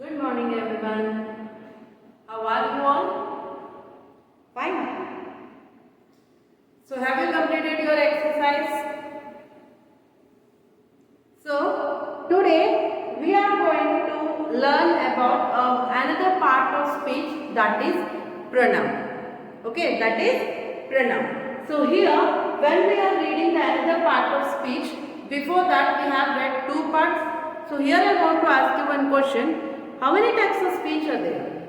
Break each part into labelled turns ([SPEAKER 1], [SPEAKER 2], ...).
[SPEAKER 1] Good morning, everyone. How are you all? Fine. So, have you completed your exercise? So, today we are going to learn about another part of speech, that is pronoun. Okay, that is pronoun. So, here when we are reading the another part of speech, before that we have read two parts. So, here I want to ask you one question. How many types of speech are there?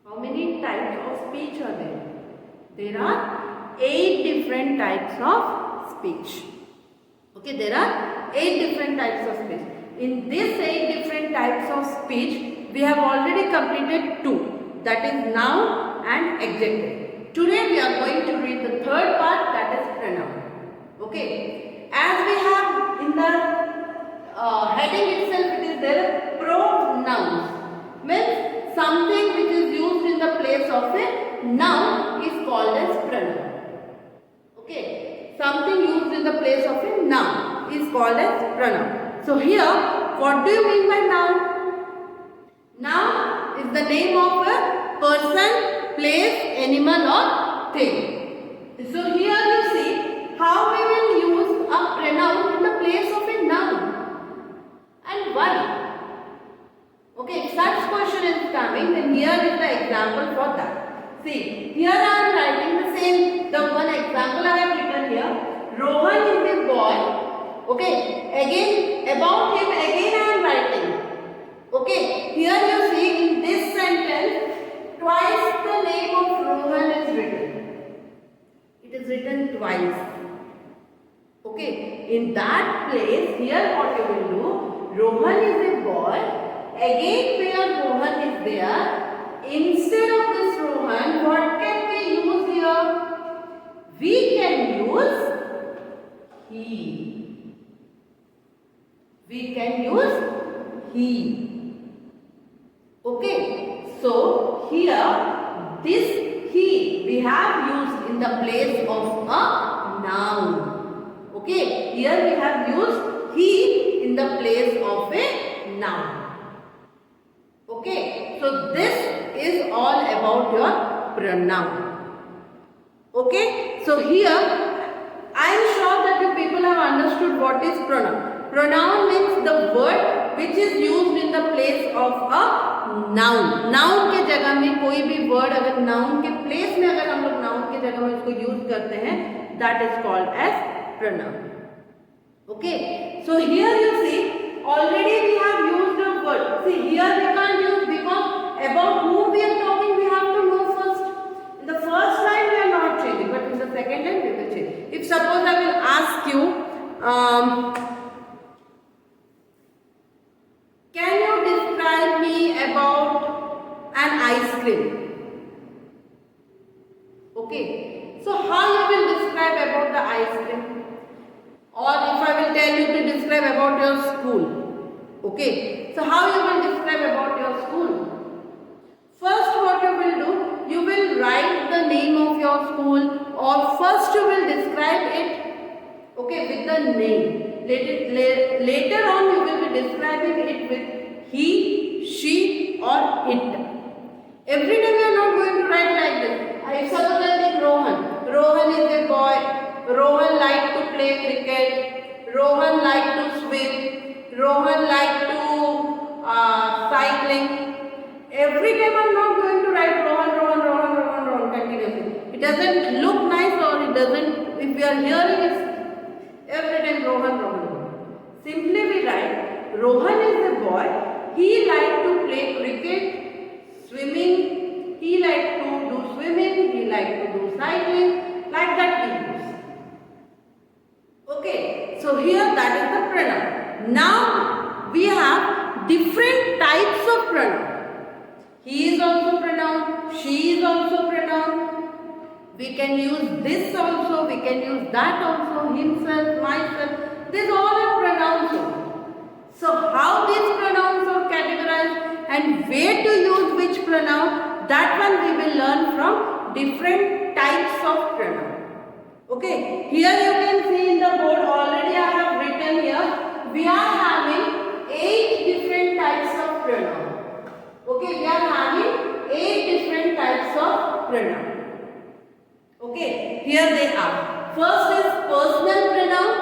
[SPEAKER 1] How many types of speech are there? There are 8 different types of speech. Okay, there are 8 different types of speech. In these 8 different types of speech, we have already completed 2. That is noun and adjective. Today we are going to read the third part, that is pronoun. Okay, as we have in the heading itself, it is there pronouns. Means something which is used in the place of a noun is called as pronoun. Okay, something used in the place of a noun is called as pronoun. So here, what do you mean by noun? Noun is the name of a person, place, animal or thing. So here you see how we will use a pronoun in the place of a noun. And why? Okay, if such question is coming, then here is the example for that. See, here I am writing the same, the one example I have written here. Rohan is the boy. Okay, again, about him, again I am writing. Okay, here you see in this sentence, twice the name of Rohan is written. It is written twice. Okay, in that place, here what you will do, Rohan is a boy. Again where Rohan is there, instead of this Rohan, what can we use here? We can use he. We can use he. Okay, so here this he we have used in the place of a noun. Okay, here we have used he in the place of a noun. Okay, so this is all about your pronoun. Okay, so here I am sure that you people have understood what is pronoun. Pronoun means the word which is used in the place of a noun. Noun के जगह में कोई भी word अगर noun के place में अगर हम लोग noun के जगह में उसको use करते हैं, that is called as pronoun. Okay, so here you see already we have used a word. See here we can't use because about whom we are talking we have to know first. In the first line we are not changing, but in the second line we will change. If suppose I will ask you, can you describe me about an ice cream? Okay, so how you will describe about the ice cream? Or if I will tell you to describe about your school. Okay, so how you will describe about your school? First what you will do, you will write the name of your school, or first you will describe it, okay, with the name. Later on you will be describing it with he, she or it. Every time you are not going to write like this. If suppose I take Rohan. Rohan is a boy. Rohan like to play cricket. Rohan like to swim. Rohan like to cycling. Every time I am not going to write Rohan continuously. It doesn't look nice, or it doesn't, if we are hearing it, every time Rohan. Simply we write, Rohan is a boy. He like to play cricket, swimming. He like to do swimming. He like to do cycling. Like that we use. Okay, so here that is the pronoun. Now we have different types of pronoun. He is also pronoun, she is also pronoun. We can use this also, we can use that also, himself, myself. These all are pronouns. So how these pronouns are categorized and where to use which pronoun, that one we will learn from different types of pronoun. Okay, here you can see in the board already I have written here, we are having 8 different Okay, we are having 8 different types of pronoun. Okay, here they are. First is personal pronoun,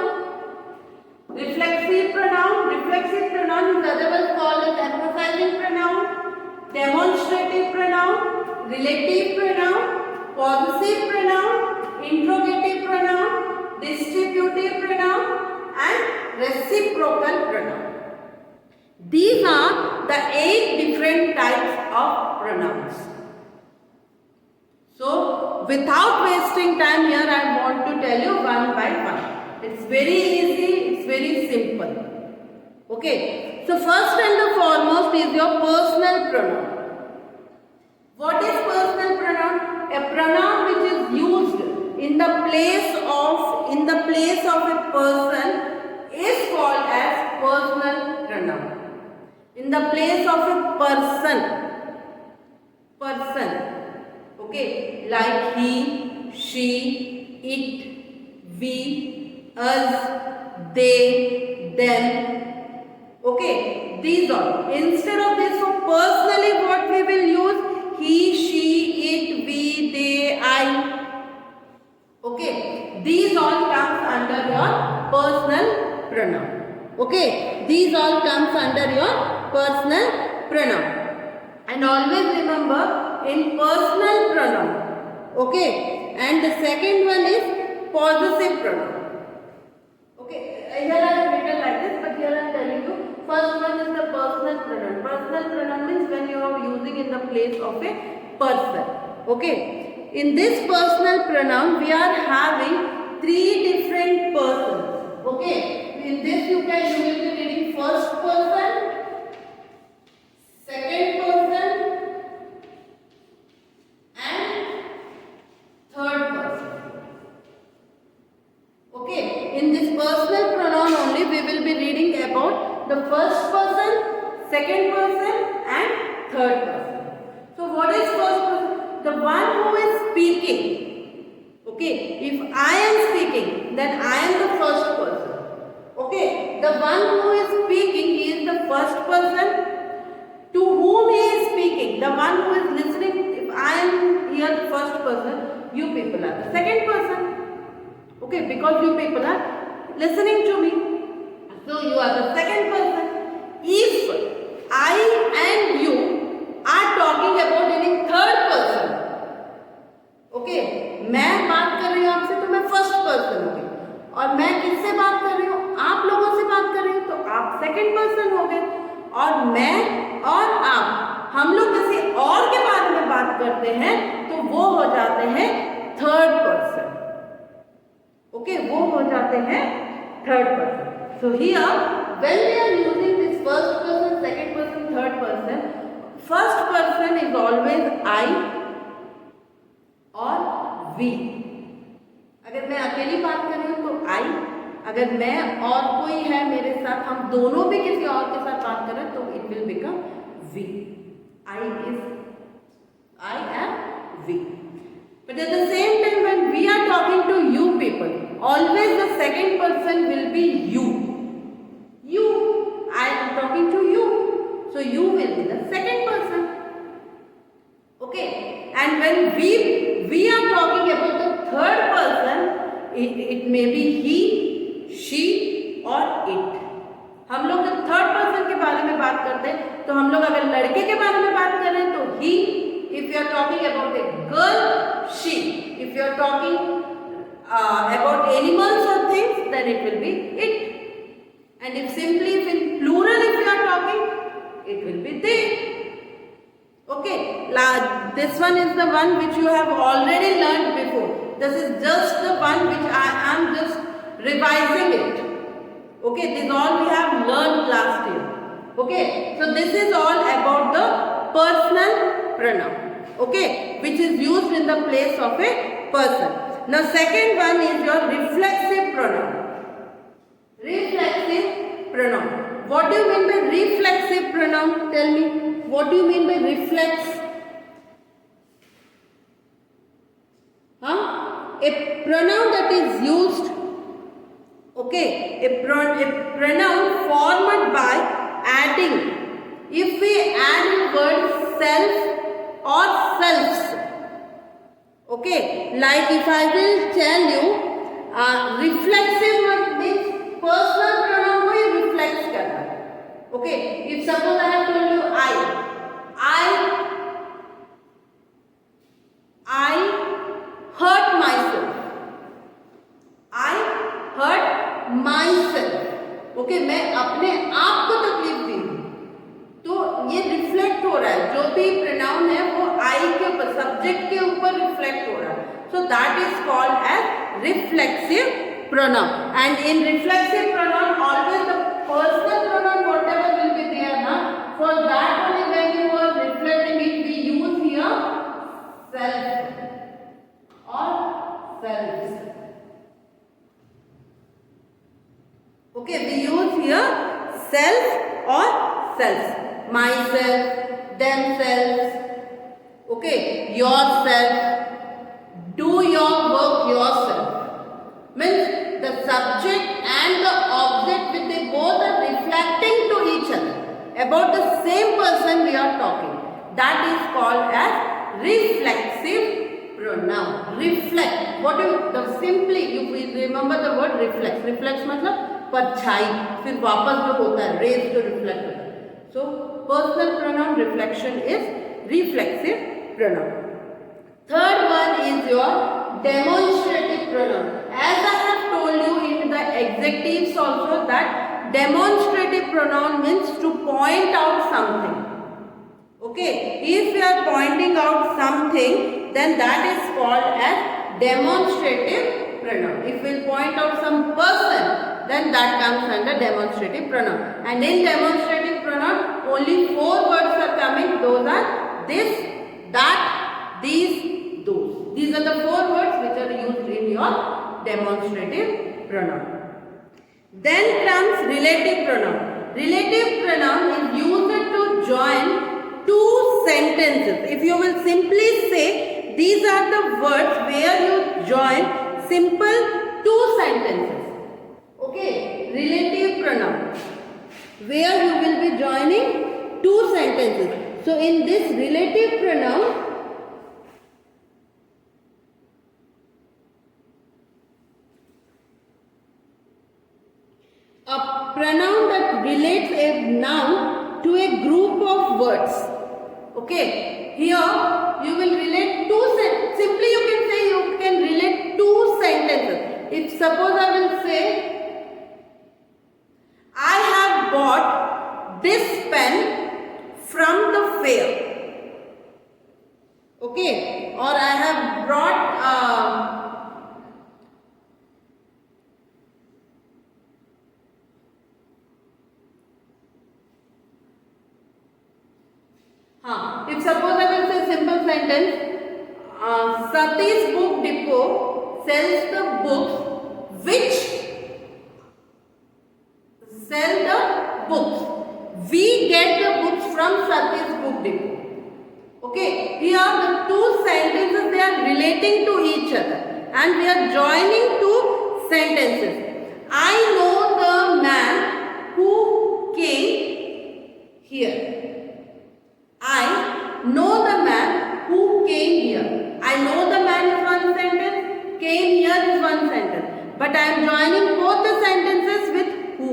[SPEAKER 1] reflexive pronoun. Reflexive pronoun is otherwise called as emphasizing pronoun, demonstrative pronoun, relative pronoun, possessive pronoun, interrogative pronoun, distributive pronoun, and reciprocal pronoun. These are the 8 different types of pronouns. So, without wasting time here, I want to tell you one by one. It's very easy, it's very simple. Okay, so first and the foremost is your personal pronoun. What is personal pronoun? A pronoun which is used in the place of a person is called as personal pronoun. In the place of a person. Okay, like he, she, it, we, us, they, them. Okay, these all. Instead of this, for personally, what we will use? He, she, it, we, they, I. Okay, these all comes under your personal pronoun. Okay, these all comes under your personal pronoun. And always remember, in personal pronoun, okay, and the second one is possessive pronoun. Okay, here I have written like this, but here I am telling you, first one is the personal pronoun. Personal pronoun means when you are using in the place of a person. Okay, in this personal pronoun, we are having 3 different persons. Okay, in this you will be reading first person, second person, and third person. Okay, in this personal pronoun only we will be reading about the first person, second person, and third person. So what is first person? The one who is speaking. Okay, if I am speaking, then I am the first person. Okay, the one who is speaking, he is the first person. To whom he is speaking, the one who is listening, if I am here the first person, you people are the second person. Okay, because you people are listening to me, so you are the second person. If I and you are talking about any third person, okay, मैं बात कर रही हूँ आपसे तो मैं first person हो गई, और मैं किससे बात कर रही हूँ? आप लोगों से बात कर रही हूँ, तो आप सेकंड पर्सन हो गए, और मैं और आप हम लोग किसी और के बारे में बात करते हैं तो वो हो जाते हैं थर्ड पर्सन. ओके, वो हो जाते हैं third person. So here when we are using this first person, second person, third person, first person is always I और वी. अगर मैं अकेली बात कर रही हूँ तो आई, अगर मैं और कोई है मेरे साथ, हम दोनों भी किसी और के साथ बात कर रहे हैं तो it will become we. I am we. But at the same time, when we are talking to you people, always the second person will be you. You. I am talking to you. So you will be the second person. Okay. And when we are talking about the third person, it may be he, she or it. हम लोग जब third person के बारे में बात करते हैं तो हम लोग अगर लड़के के बारे में बात कर रहे हैं तो ही, if you are talking about a girl, she, if you are talking about animals और things, then it will be it. And if simply if in plural if you are talking, it will be they. Okay, this one is the one which you have already learned before. This is just the one which I am just revising it. Okay, this all we have learned last year. Okay, so this is all about the personal pronoun. Okay, which is used in the place of a person. Now second one is your reflexive pronoun. Reflexive pronoun. What do you mean by reflexive pronoun? Tell me. What do you mean by reflex? A pronoun that is used, okay, a pronoun formed by adding. If we add a word self or selves. Okay, like if I will tell you reflexive means personal pronoun को ही reflex करना. Okay, if suppose I have told you I hurt myself. I hurt myself. Okay, मैं अपने आप को तकलीफ दी हूँ, तो ये रिफ्लेक्ट हो रहा है. जो भी प्रोनाउन है वो आई के ऊपर, सब्जेक्ट के ऊपर रिफ्लेक्ट हो रहा है. So that is called as reflexive pronoun. And in reflexive pronoun always the personal pronoun whatever will be there ना, for that only when you are reflecting it we use here self और selves. Okay, we use here self or selves. Myself, themselves. Okay, yourself. Do your work yourself. Means the subject and the object with they both are reflecting to each other about the same person we are talking. That is called as reflexive pronoun. Reflect. What do you simply you remember the word reflex. Reflex मतलब परछाई, फिर वापस जो होता है raise जो reflect होता है. So personal pronoun reflection is reflexive pronoun. Third one is your demonstrative pronoun. As I have told you in the adjectives also that demonstrative pronoun means to point out something. Okay, if you are pointing out something, then that is called as demonstrative pronoun. If we point out some person, then that comes under demonstrative pronoun. And in demonstrative pronoun, only 4 words are coming. Those are this, that, these, those. These are the 4 words which are used in your demonstrative pronoun. Then comes relative pronoun. Relative pronoun is used to join 2 sentences. If you will simply say, these are the words where you join simple 2 sentences. Okay, relative pronoun where you will be joining 2 sentences. So in this relative pronoun, a pronoun that relates a noun to a group of words. Okay, here you will relate 2 sentences. Simply you can say you can relate 2 sentences. If suppose I will say, I have bought this pen from the fair. Okay, or I have brought if suppose I will say simple sentence, Sati's book depot sells the books which sell the books. We get the books from Sati's book depot. Okay, here the 2 sentences they are relating to each other and we are joining 2 sentences. I know the man who came here. I know the man who came here. I know the man is one sentence, came here is one sentence. But I am joining both the sentences with who.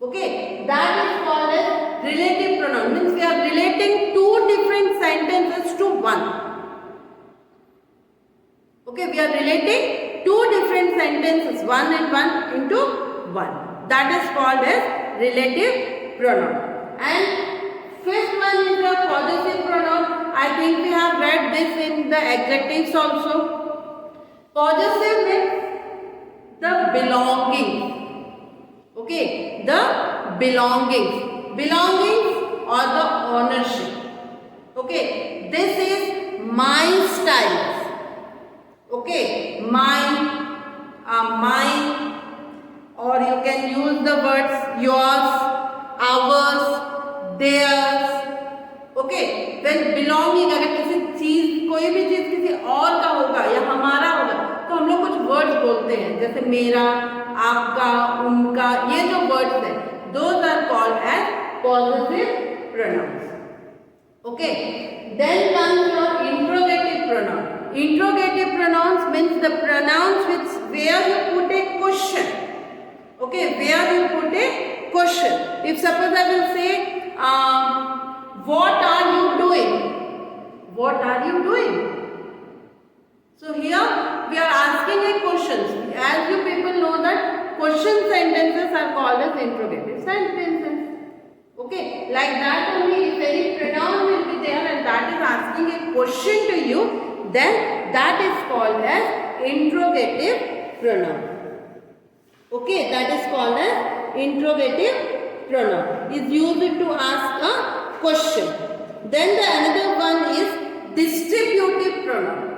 [SPEAKER 1] Okay, that is called as relative pronoun. Means we are relating 2 different sentences to one. Okay, we are relating 2 different sentences, one and one into one. That is called as relative pronoun. And fifth one is the possessive pronoun. I think we have read this in the adjectives also. Possessive means the belongings. Okay, the belongings. Belongings or the ownership. Okay, this is my styles. Okay, mine, or you can use the words yours, ours, theirs. Okay, when belonging अगर किसी चीज कोई भी चीज किसी और का होगा या हमारा होगा तो हम लोग कुछ वर्ड्स बोलते हैं जैसे मेरा, आपका, उनका. ये जो वर्ड्स हैं those are called as possessive pronouns. Okay. Then comes your interrogative pronoun. Interrogative pronouns means the pronouns where you put a question. Okay, where you put a question. If suppose I will say, what are you doing? What are you doing? So here we are asking a question. As you people know that question sentences are called as interrogative sentences. Okay, like that only if any pronoun will be there and that is asking a question to you, then that is called as interrogative pronoun. Okay, that is called as interrogative pronoun. Is used to ask a question. Then the another one is distributive pronoun.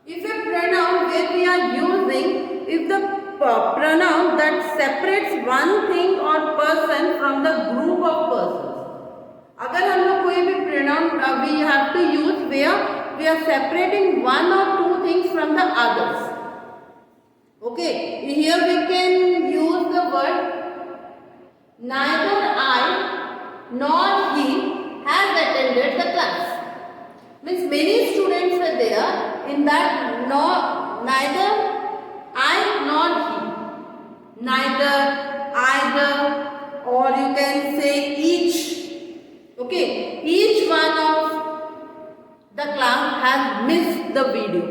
[SPEAKER 1] If a pronoun where we are using, if the pronoun that separates one thing or person from the group of persons. अगर हम लोग कोई भी pronoun we have to use where we are separating one or two things from the others. Okay, here we can use the word neither I nor he has attended the class. Means many students were there in that neither I nor he, neither, either, or you can say each. Okay, each one of the class has missed the video.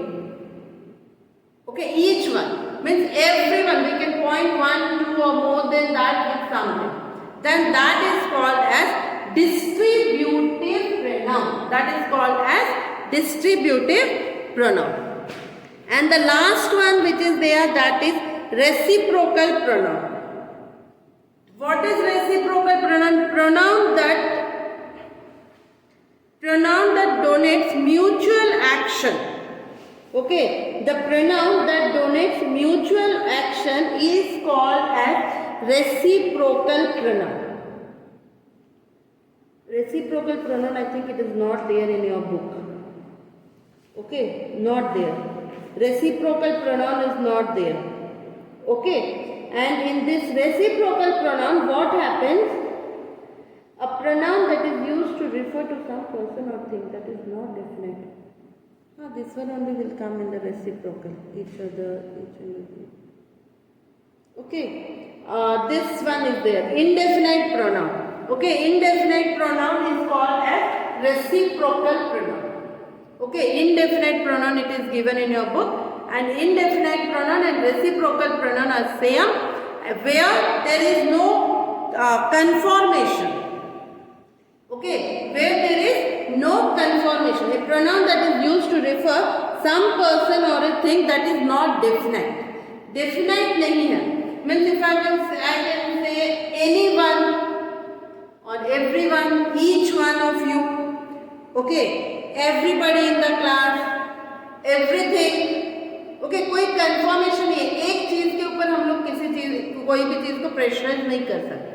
[SPEAKER 1] Okay, each one means everyone. We can point one, two, or more than that with something. Then that is called as distributive pronoun. That is called as distributive pronoun. And the last one which is there, that is reciprocal pronoun. What is reciprocal pronoun? Pronoun that denotes mutual action. Okay, the pronoun that denotes mutual action is called as reciprocal pronoun. Reciprocal pronoun, I think it is not there in your book. Okay, not there. Reciprocal pronoun is not there. Okay, and in this reciprocal pronoun, what happens? A pronoun that is used to refer to some person or thing that is not definite. This one only will come in the reciprocal. Each other, each and every. Okay, this one is there. Indefinite pronoun. Okay, indefinite pronoun is called as reciprocal pronoun. Okay, indefinite pronoun it is given in your book, and indefinite pronoun and reciprocal pronoun are same where there is no conformation. Okay, where there is no conformation. A pronoun that is used to refer some person or a thing that is not definite. Definite nahi hai. Means if I can say anyone or everyone, each one of you. Okay, everybody in the class, everything. Okay, कोई confirmation नहीं है. एक चीज के ऊपर हम लोग किसी चीज कोई भी चीज को प्रेशराइज नहीं कर सकते.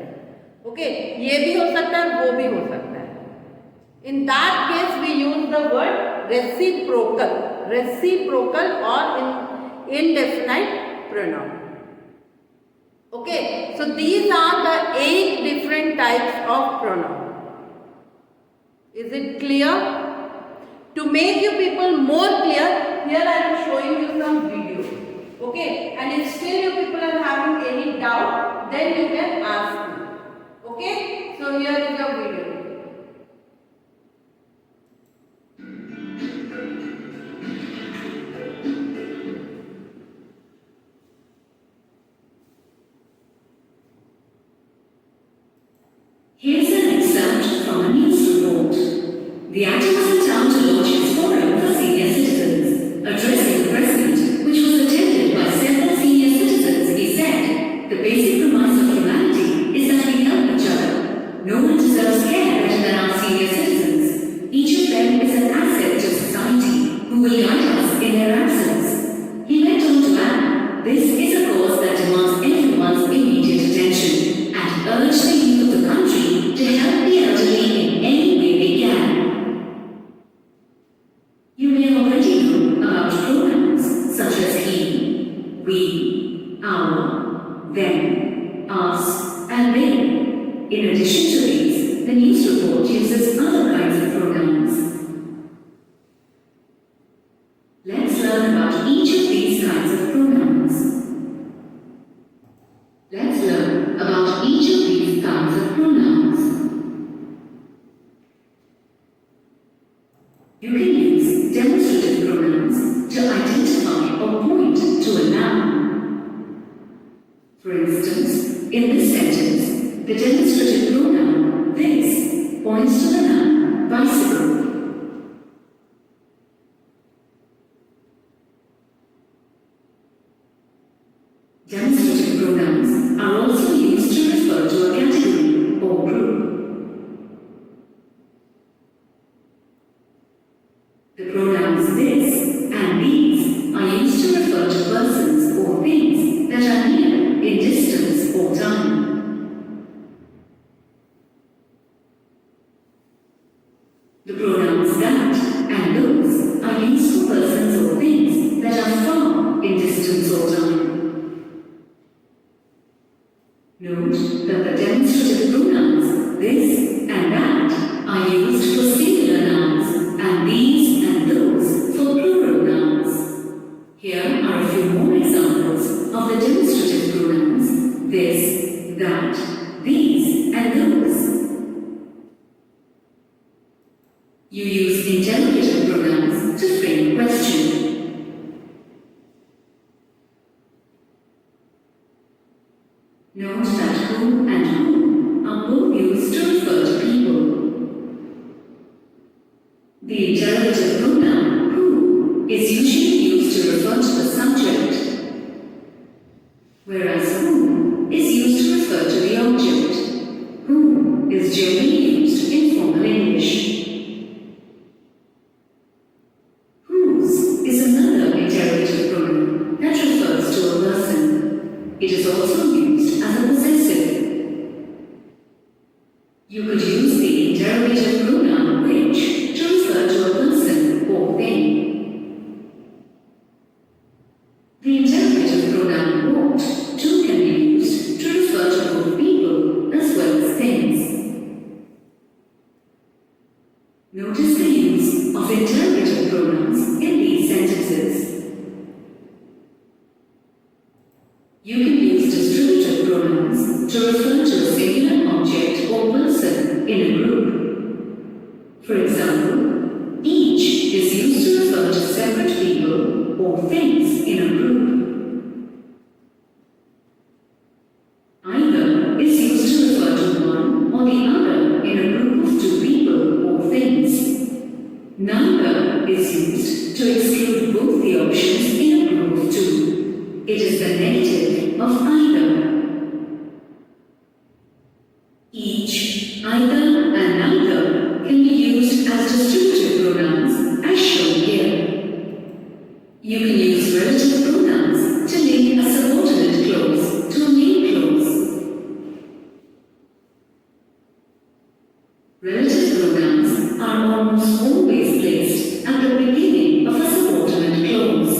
[SPEAKER 1] Okay, ये भी हो सकता है, वो भी हो सकता है. In that case, we use the word reciprocal or indefinite pronoun. Okay, so these are the 8 different types of pronoun. Is it clear? To make you people more clear, here I am showing you some videos. Okay, and if still you people are having any doubt, then you can ask me. Okay, so here is your video.
[SPEAKER 2] Here's an excerpt from a news report. The actor was in town to launch his forum for senior citizens. Addressing the president, which was attended by several senior citizens, he said, "The basic premise of humanity is that we help each other. No one deserves care better than our senior citizens. Each of them is an asset to society who will guide us in their absence." He went on to add, "This is a cause that demands everyone's immediate attention, and urged the youth of the country to help the elderly in any way they can." You may already know about pronouns such as he, we, our, them, us, and they. In addition to these, the news report uses other kinds of pronouns. Let's learn about each of these kinds of pronouns. Let's learn about each of these kinds of pronouns. You can use demonstrative pronouns to identify or point to a noun. For instance, in this sentence, the demonstrative pronoun this points to the noun bicycle. Demonstrative pronouns are also used to refer to a category or group. The pronouns this and these are used to refer to persons or things that are near in distance or time. The pronouns that and those are used for persons or things that are far in distance or time. Note that the demonstrative pronouns this and that are used for singular nouns and these and those for plural nouns. Here are a few more examples of the demonstrative pronouns this, that, these and those. You use interrogative pronouns to frame a question. Note that who and whom are both used to refer to people. The interrogative pronoun who is usually used to refer to the subject, whereas whom is used to refer to the object. Whom is generally used in formal English. Whose is another interrogative pronoun that refers to a person. It is also used as a possessive. You could use the interrogative pronoun which to refer to a person or thing. The interrogative pronoun what too can be used to refer to both people as well as things. Notice the use of interrogative pronouns in these sentences. You can use distributive pronouns to refer to a singular object or person in a group. For example, each is used to refer to separate people or things in a group. Either is used to refer to one or the other in a group of two people or things. Neither is used to exclude both the options in a group of two. It is the negative of either. Each, either, and neither can be used as distributive pronouns as shown here. You can use relative pronouns to link a subordinate clause to a main clause. Relative pronouns are almost always placed at the beginning of a subordinate clause.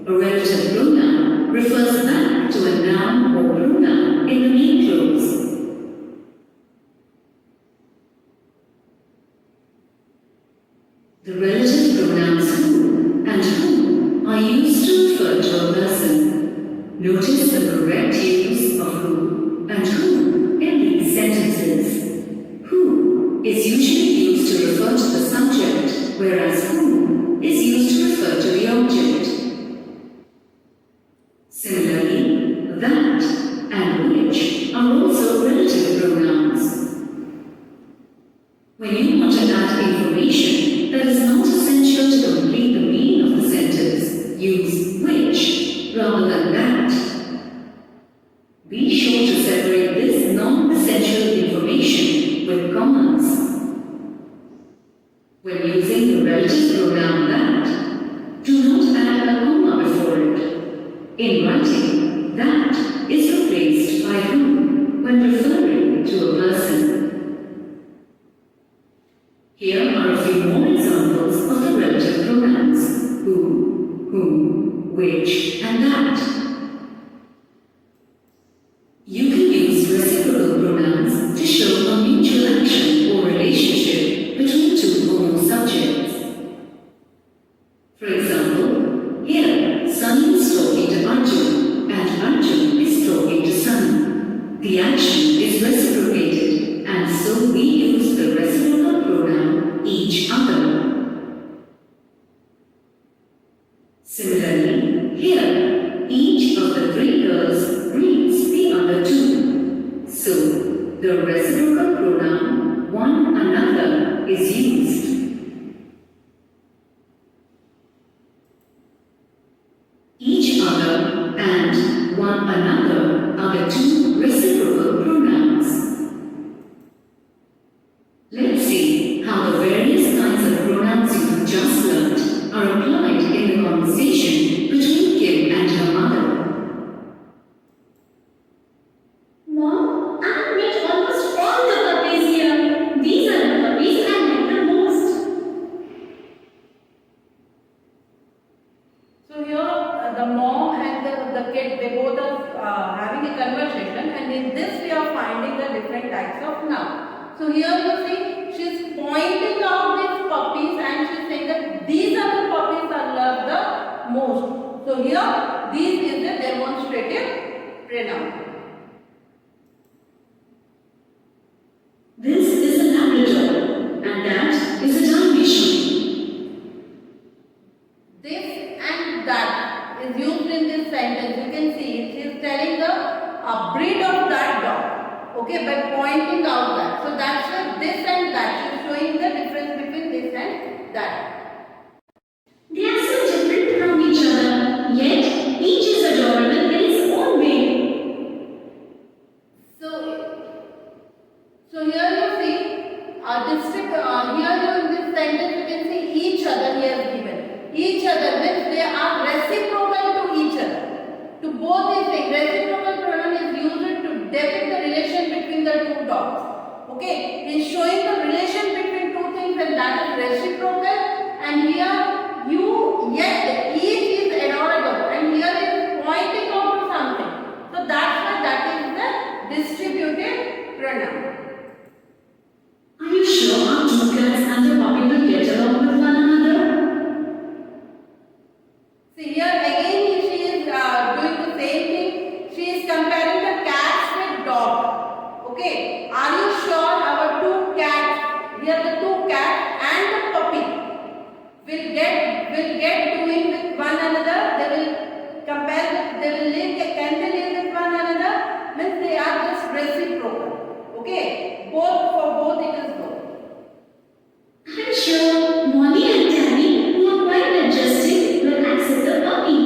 [SPEAKER 2] A relative pronoun refers back to a noun or pronoun in the main clause. The relative pronouns who and whom are used to refer to a person. Notice the correct use of who and whom in these sentences. Who is usually used to refer to the subject, whereas whom is used to refer to the object. Similarly, that and which are also relative pronouns. When you want to add information that is not essential to complete the meaning of the sentence, use which rather than that. Be sure to separate this non-essential information with commas. When using the relative pronoun the action is reciprocated, and so we use the reciprocal pronoun each other. Similarly, here, each of the three girls greets the other two. So, the reciprocal pronoun one another is used. Each other and one another are the two reciprocal pronouns. Let's see how the various kinds of pronouns you have just learnt are applied in the conversation between Kim and her mother.
[SPEAKER 3] Mom, I have met almost all the puppies here. These are the puppies I like the most.
[SPEAKER 1] So here the mom and the kid, they both are having a conversation, and in this we are finding the different types of noun. So here you see she's pointing out these puppies and she's saying that these are the puppies I love the most. So here these is the demonstrative pronoun.
[SPEAKER 2] This is a Labrador, and that is a time machine.
[SPEAKER 1] This and that is used in this sentence. You can see she is telling the breed of that dog, okay, by pointing out that. So that's why this and that. She is showing the difference between this and that.
[SPEAKER 3] They are so different from each other, yet each is adorable in its own way.
[SPEAKER 1] So here you see here you in this sentence you can see each other here given. Each other means they are reciprocal to each other. To both these things, reciprocal pronoun is used to depict the relation between the two dogs. Okay, it is showing the relation between two things, and that is reciprocal. And here yet each is adorable, and here is pointing out to something. So that's why that is the distributive pronoun.
[SPEAKER 2] Are you sure our two cats and the puppy will get along with one another?
[SPEAKER 1] See here again she is doing the same thing. She is comparing the cats with dog. Okay, are you sure our two cats, here the two cats and the puppy will get doing with one another? They will compare. They will live. Can they live with one another? Means they are just reciprocal. Okay, for both it is good.
[SPEAKER 3] I'm sure Molly and Danny, who are quite adjusting, will accept the puppy.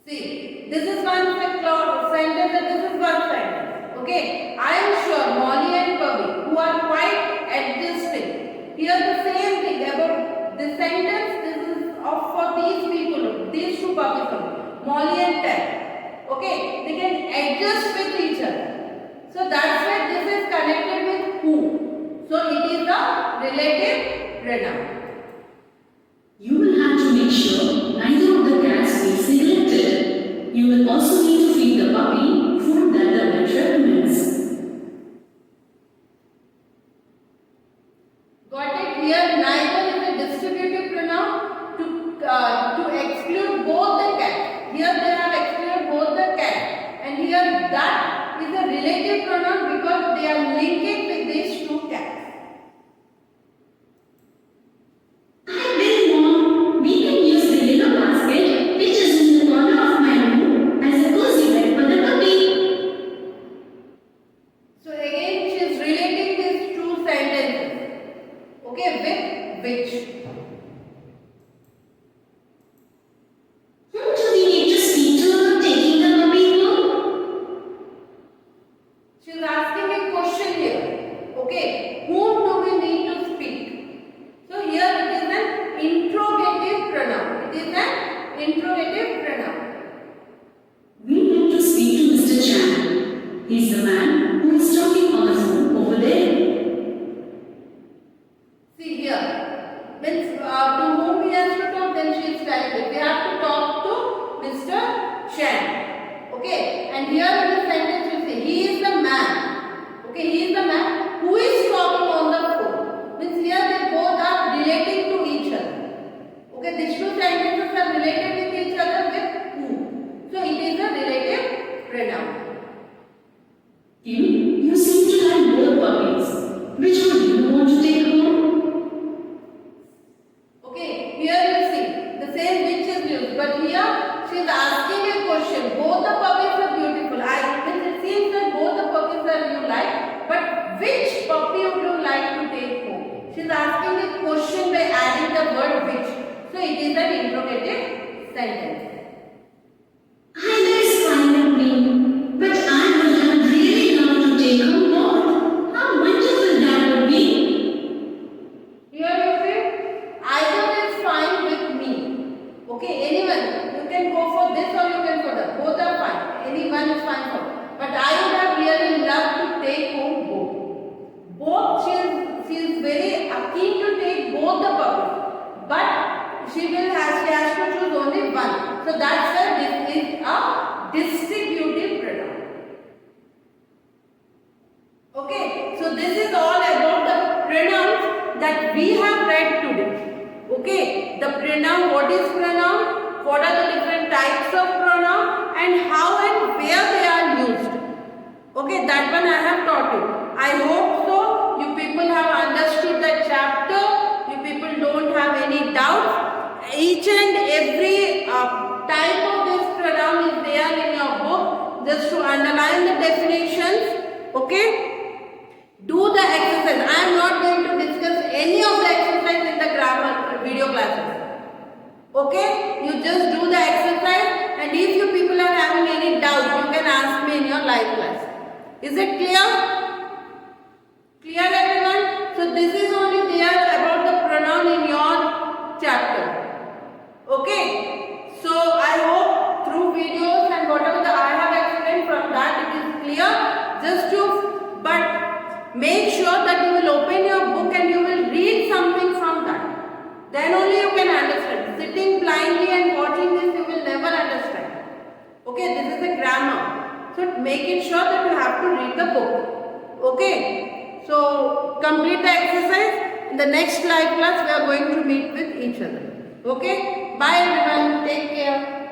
[SPEAKER 1] See, this is one sentence and this is one sentence. Okay, I am sure Molly and Bobby, who are quite adjusting, here the same thing about this sentence. This is for these people, these two puppies only, Molly and Ted. Okay, they can adjust with each other. So that's why this is connected with who. So it is a relative pronoun.
[SPEAKER 2] You will have to make sure neither of the cats is neglected. You will also need to feed the puppy food that the vet recommends.
[SPEAKER 1] Got it? Here neither is a distributive pronoun to exclude both the cats. Here they have excluded both the cats, and here that is a relative pronoun because they are linking with these two cats.
[SPEAKER 3] I will, Mom. We can use the yellow basket, which is in the corner of my room, as a cozy bed for the puppy.
[SPEAKER 1] So again she is relating these two sentences. Okay, with which.
[SPEAKER 3] Whom do we need to speak to about taking the puppy home?
[SPEAKER 1] She is asking a question here. Okay, whom do we need to speak? So here it is an interrogative pronoun. It is an interrogative pronoun.
[SPEAKER 2] We need to speak to Mr. Chan. He's the man who is talking on the phone over there.
[SPEAKER 1] See here, means to whom he has to talk, then she is telling it. We have to talk to Mr. Chen. Okay, and here in the sentence you see, he is the man. Okay, he is the man who is talking on the phone. Means here they both are relating to each other. Okay, these two sentences are related with each other with who. So it is a relative but I would have really loved to take home both. Both she is very keen to take both the puppies, but she has to choose only one. So that's why this is a distributive pronoun. Okay, so this is all about the pronouns that we have read today. Okay, the pronoun, what is pronoun, what are the different types of pronoun, and how and where they are used. Okay, that one I have taught you. I hope so. You people have understood the chapter. You people don't have any doubts. Each and every type of this pronoun is there in your book. Just to underline the definitions. Okay. Do the exercise. I am not going to discuss any of the exercise in the grammar video classes. Okay? You just do the exercise, and if you people are having any doubt, you can ask me in your live class. Is it clear? Clear everyone? So this is only there about the pronoun in your chapter. Okay? So I hope through videos and whatever I have explained from that it is clear. Just to, but make sure that you will open your book and you will read something from that. Then only you can understand. Sitting blindly and watching this, you will never understand. Okay, this is a grammar. So make it sure that you have to read the book. Okay. So complete the exercise. In the next live class, we are going to meet with each other. Okay. Bye everyone. Take care.